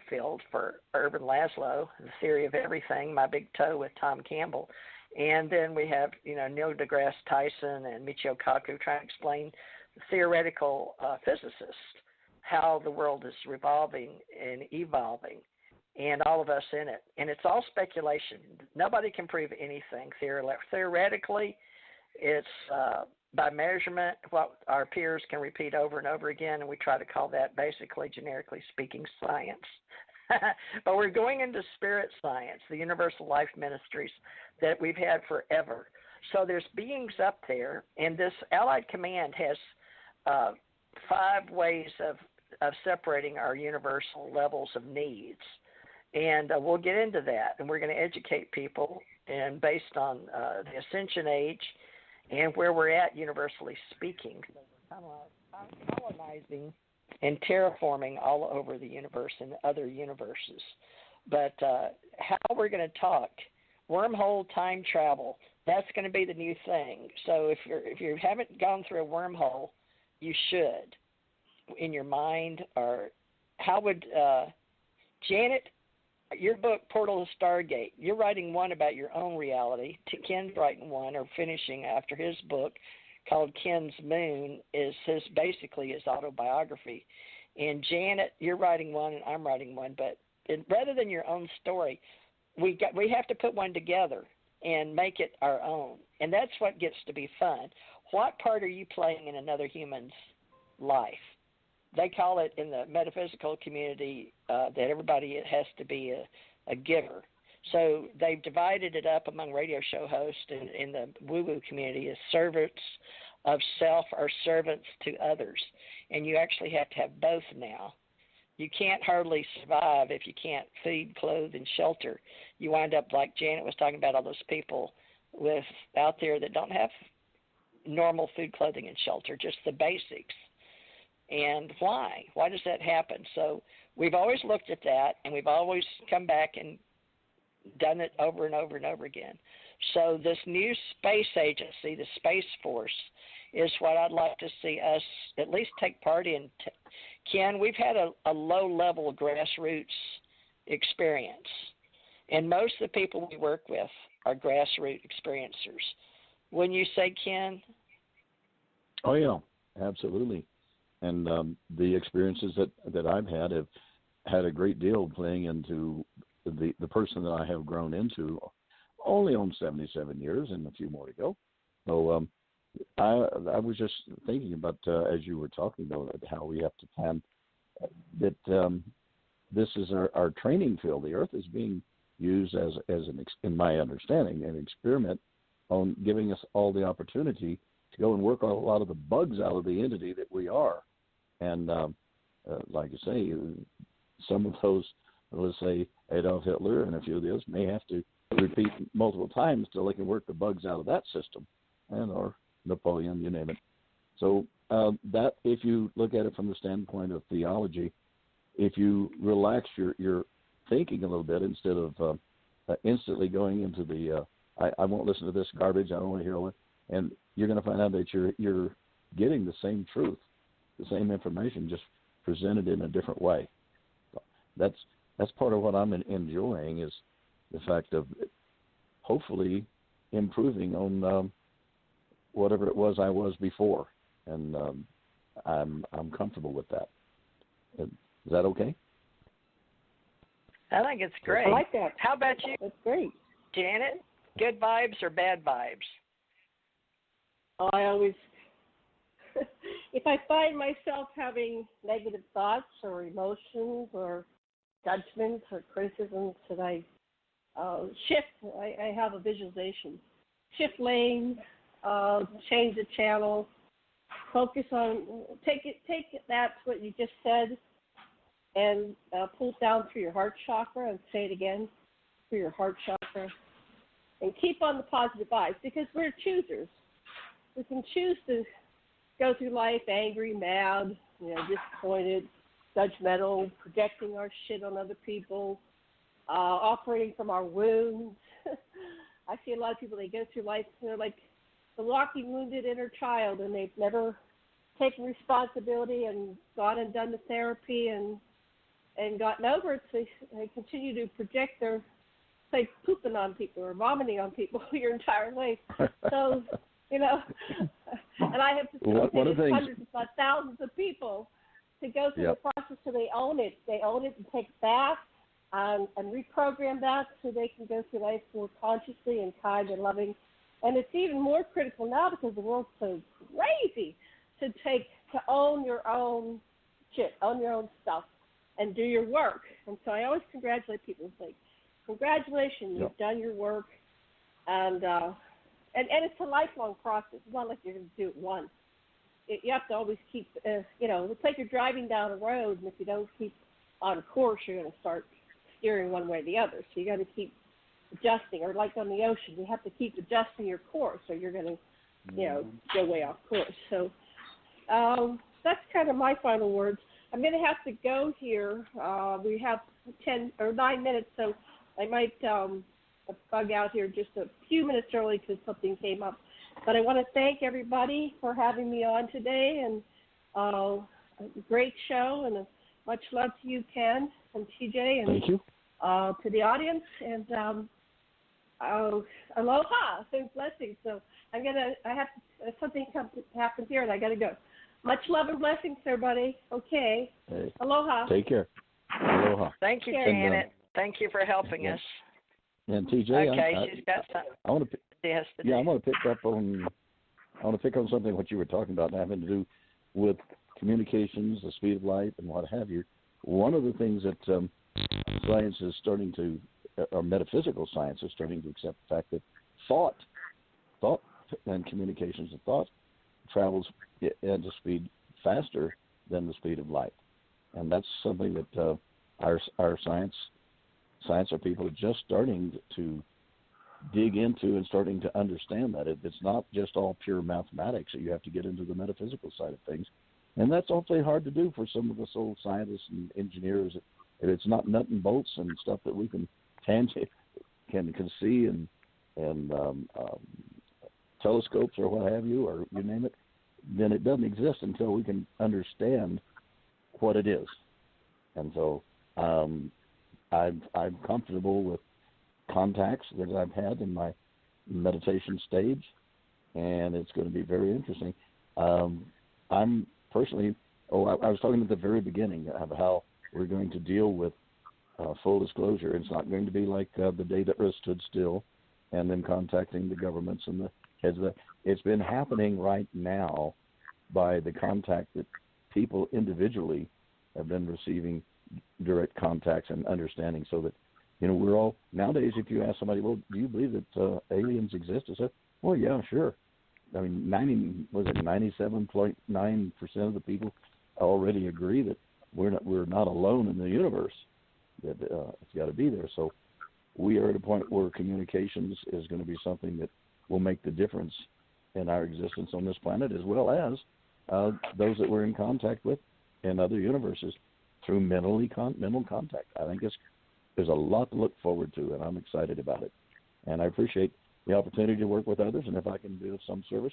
field for Urban Laszlo, The Theory of Everything, My Big Toe with Tom Campbell. And then we have, Neil deGrasse Tyson and Michio Kaku trying to explain theoretical physicists how the world is revolving and evolving, and all of us in it. And it's all speculation. Nobody can prove anything theoretically. It's by measurement what our peers can repeat over and over again, and we try to call that basically, generically speaking, science. But we're going into spirit science, the universal life ministries that we've had forever. So there's beings up there, and this Allied Command has 5 ways of separating our universal levels of needs. And we'll get into that, and we're going to educate people, and based on the ascension age and where we're at universally speaking. So we're kind of colonizing and terraforming all over the universe and other universes. But how we're going to talk, wormhole time travel, that's going to be the new thing. So if you haven't gone through a wormhole, you should in your mind. Or how would Janet, your book, Portal to Stargate, you're writing one about your own reality. Ken's writing one, or finishing after his book, called Ken's Moon, is basically his autobiography. And Janet, you're writing one, and I'm writing one. But rather than your own story, we have to put one together and make it our own. And that's what gets to be fun. What part are you playing in another human's life? They call it in the metaphysical community that everybody has to be a giver. So they've divided it up among radio show hosts in the woo-woo community as servants of self or servants to others. And you actually have to have both now. You can't hardly survive if you can't feed, clothe, and shelter. You wind up like Janet was talking about, all those people out there that don't have normal food, clothing, and shelter, just the basics. And why? Why does that happen? So we've always looked at that, and we've always come back and done it over and over and over again. So this new space agency, the Space Force, is what I'd like to see us at least take part in. Ken, we've had a low-level grassroots experience, and most of the people we work with are grassroots experiencers. Wouldn't you say, Ken? Oh, yeah, absolutely. And the experiences that I've have had a great deal playing into the person that I have grown into, only on 77 years and a few more to go. So I was just thinking about, as you were talking about, how we have to plan that this is our training field. The Earth is being used as in my understanding, an experiment on giving us all the opportunity to go and work on a lot of the bugs out of the entity that we are. And like you say, some of those, let's say Adolf Hitler and a few of those, may have to repeat multiple times till they can work the bugs out of that system, and or Napoleon, you name it. So that, if you look at it from the standpoint of theology, if you relax your thinking a little bit instead of instantly going into the I won't listen to this garbage, I don't want to hear all it, and you're going to find out that you're getting the same truth, the same information, just presented in a different way. That's part of what I'm enjoying, is the fact of hopefully improving on whatever it was I was before, and I'm comfortable with that. Is that okay? I think it's great. I like that. How about you? That's great. Janet, good vibes or bad vibes? Oh, I always, if I find myself having negative thoughts or emotions or judgments or criticisms, that I shift. I have a visualization. Shift lanes, change the channel, focus on, take that's what you just said, and pull it down through your heart chakra, and say it again, through your heart chakra, and keep on the positive vibes, because we're choosers. We can choose to go through life angry, mad, disappointed, judgmental, projecting our shit on other people, operating from our wounds. I see a lot of people, they go through life, they're like the walking wounded inner child, and they've never taken responsibility and gone and done the therapy and and gotten over it, so they continue to project their, say, pooping on people or vomiting on people your entire life. So, and I have facilitated hundreds, if not thousands of people to go through the process so they own it. They own it and take it back and reprogram that so they can go through life more consciously and kind and loving. And it's even more critical now because the world's so crazy to own your own shit, own your own stuff, and do your work. And so I always congratulate people and say, congratulations, you've done your work. And it's a lifelong process. It's not like you're going to do it once. You have to always keep, it's like you're driving down a road, and if you don't keep on course, you're going to start steering one way or the other. So you got to keep adjusting, or like on the ocean, you have to keep adjusting your course, or you're going to, go way off course. So that's kind of my final words. I'm going to have to go here. We have 10 or 9 minutes, so I might bug out here just a few minutes early because something came up. But I want to thank everybody for having me on today, and a great show, and much love to you, Ken and TJ, and thank you. To the audience, and aloha and blessings. So I have something happen here, and I got to go. Much love and blessings, everybody. Okay. Hey, aloha. Take care. Aloha. Thank you, Janet. Thank you for helping us. And TJ, okay, she's got something. I want to. Yes. I want to pick up on. I want to pick on something what you were talking about, having to do with communications, the speed of light, and what have you. One of the things that science is starting to, or metaphysical science is starting to accept the fact that thought and communications of thought travels at a speed faster than the speed of light, and that's something that our science or people are just starting to dig into and starting to understand that it's not just all pure mathematics. That you have to get into the metaphysical side of things, and that's awfully hard to do for some of us old scientists and engineers. It's not nut and bolts and stuff that we can see and telescopes or what have you, or you name it. Then it doesn't exist until we can understand what it is. And so I'm comfortable with contacts that I've had in my meditation stage, and it's going to be very interesting. I'm personally, I was talking at the very beginning of how we're going to deal with full disclosure. It's not going to be like the day that Earth stood still and then contacting the governments and the heads of that. It's been happening right now by the contact that people individually have been receiving direct contacts and understanding, so that we're all nowadays. If you ask somebody, well, do you believe that aliens exist? I said, well, yeah, sure. I mean, 97.9% of the people already agree that we're not alone in the universe. That it's got to be there. So we are at a point where communications is going to be something that will make the difference in our existence on this planet, as well as those that we're in contact with in other universes through mental contact. I think there's a lot to look forward to, and I'm excited about it. And I appreciate the opportunity to work with others, and if I can be of some service,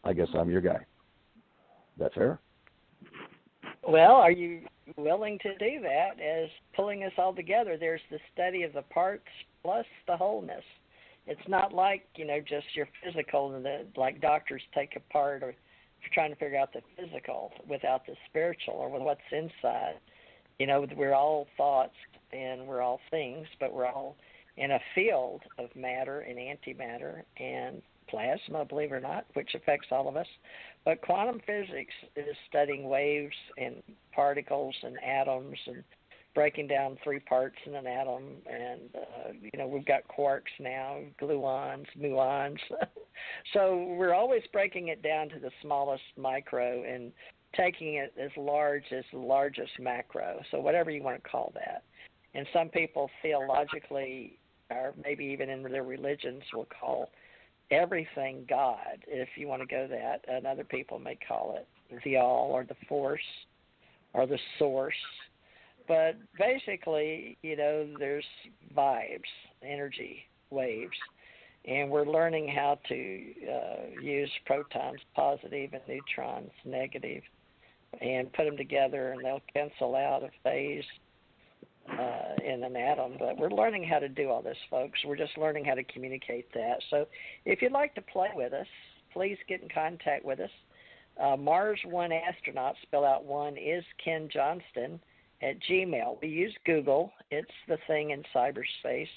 I guess I'm your guy. Is that fair? Well, are you willing to do that as pulling us all together? There's the study of the parts plus the wholeness. It's not like, just your physical, like doctors take apart, or trying to figure out the physical without the spiritual or with what's inside. We're all thoughts and we're all things, but we're all in a field of matter and antimatter and plasma, believe it or not, which affects all of us. But quantum physics is studying waves and particles and atoms and breaking down 3 parts in an atom. And, we've got quarks now, gluons, muons. So we're always breaking it down to the smallest micro and taking it as large as the largest macro. So whatever you want to call that. And some people theologically, or maybe even in their religions, will call everything God, if you want to go that. And other people may call it the all or the force or the source. But basically, there's vibes, energy, waves. And we're learning how to use protons, positive, and neutrons, negative, and put them together, and they'll cancel out a phase in an atom. But we're learning how to do all this, folks. We're just learning how to communicate that. So if you'd like to play with us, please get in contact with us. Mars One Astronaut, spell out one, is Ken Johnston at Gmail. We use Google. It's the thing in cyberspace.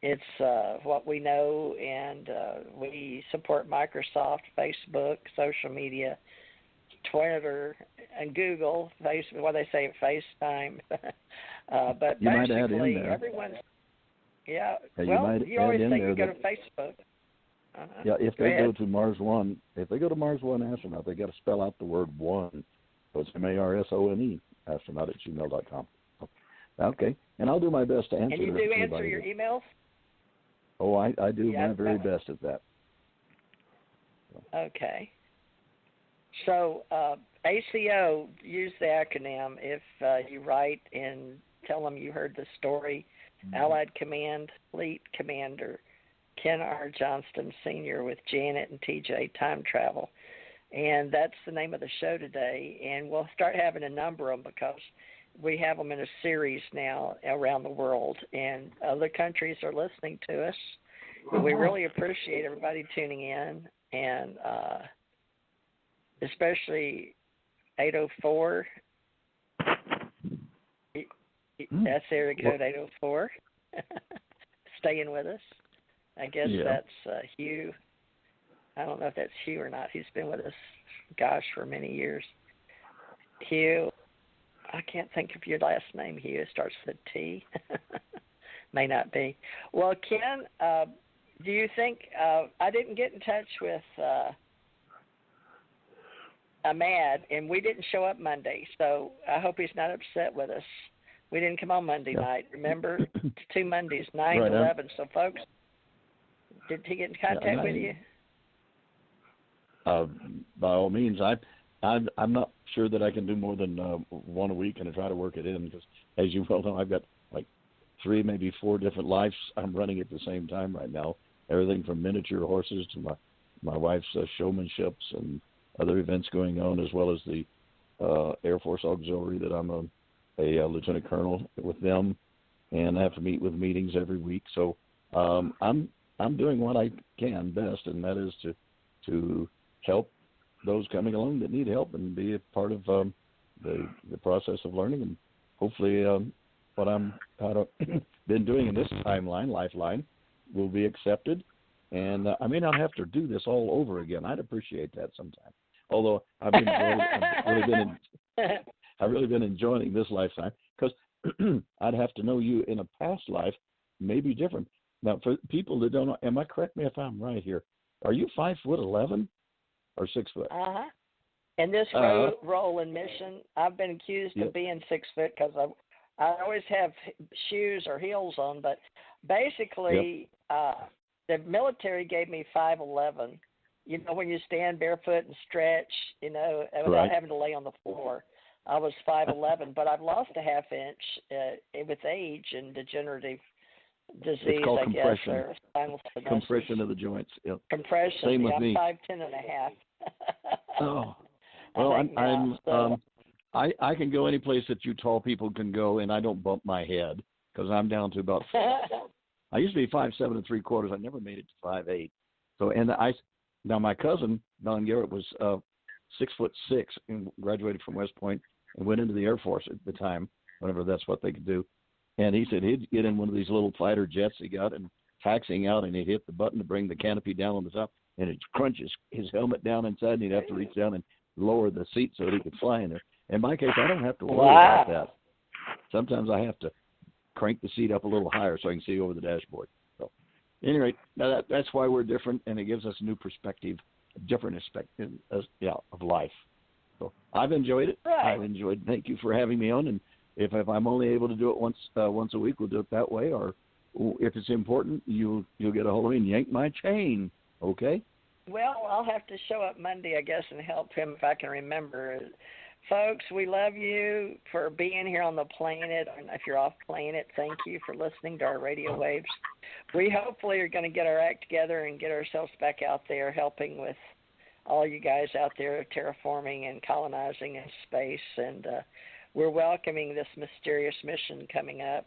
It's what we know, and we support Microsoft, Facebook, social media, Twitter, and Google, Facebook, what they say, FaceTime. But you might basically, add in there. Everyone's, yeah, Yeah, well, you always say you go to that, Facebook. Yeah, if they go to Mars One, astronaut, they got to spell out the word one. So it's MARSONE, astronaut at gmail.com. Okay, and I'll do my best to answer. And you do answer your emails? Oh, I do my very best at that. Okay. So ACO, use the acronym if you write and tell them you heard the story. Allied Command Fleet Commander Ken R. Johnston Sr. with Janet and TJ Time Travel. And that's the name of the show today. And we'll start having a number of them because we have them in a series now around the world. And other countries are listening to us. We really appreciate everybody tuning in. And especially 804. That's area code 804. Staying with us. I guess that's Hugh. I don't know if that's Hugh or not. He's been with us, gosh, for many years. Hugh, I can't think of your last name, Hugh. It starts with a T. May not be. Well, Ken, do you think I didn't get in touch with Ahmad, and we didn't show up Monday, so I hope he's not upset with us. We didn't come on Monday night. Remember, 2 Mondays, 9 to 11. So, folks, did he get in contact with you? By all means, I'm not sure that I can do more than one a week, and I try to work it in because, as you well know, I've got like 3, maybe 4 different lives I'm running at the same time right now. Everything from miniature horses to my wife's showmanships and other events going on, as well as the Air Force Auxiliary that I'm a lieutenant colonel with them, and I have to meet with meetings every week. So I'm doing what I can best, and that is to help those coming along that need help and be a part of the process of learning. And hopefully what I'm been doing in this lifeline, will be accepted. And I may not have to do this all over again. I'd appreciate that sometime. Although I've really been enjoying this lifetime because I'd have to know you in a past life, maybe different. Now, for people that don't know, correct me if I'm right here, are you 5'11" or 6 foot? In this role and mission, I've been accused of being 6 foot because I always have shoes or heels on, but basically the military gave me 5'11". You know, when you stand barefoot and stretch, without having to lay on the floor. I was 5'11", but I've lost a half inch with age and degenerative disease, it's called compression. Or spinal stenosis. Compression of the joints. Yep. Compression. Same with me. I'm 5'10" and a half. Oh, well, I can go any place that you tall people can go, and I don't bump my head because I'm down to about. I used to be 5'7"3/4. I never made it to 5'8". So, now my cousin Don Garrett was 6'6" and graduated from West Point and went into the Air Force at the time, whenever that's what they could do. And he said he'd get in one of these little fighter jets he got and taxiing out, and he'd hit the button to bring the canopy down on the top, and it crunches his helmet down inside, and he'd have to reach down and lower the seat so that he could fly in there. In my case, I don't have to worry about that. Sometimes I have to crank the seat up a little higher so I can see over the dashboard. So, at any rate, that's why we're different, and it gives us a new perspective, a different perspective of life. So I've enjoyed it. Right. I've enjoyed. Thank you for having me on, and if I'm only able to do it once a week, we'll do it that way. Or if it's important, you'll get a hold of me and yank my chain. Okay? Well, I'll have to show up Monday, I guess, and help him if I can remember. Folks, we love you for being here on the planet. And if you're off planet, thank you for listening to our radio waves. We hopefully are going to get our act together and get ourselves back out there helping with all you guys out there terraforming and colonizing in space. And we're welcoming this mysterious mission coming up.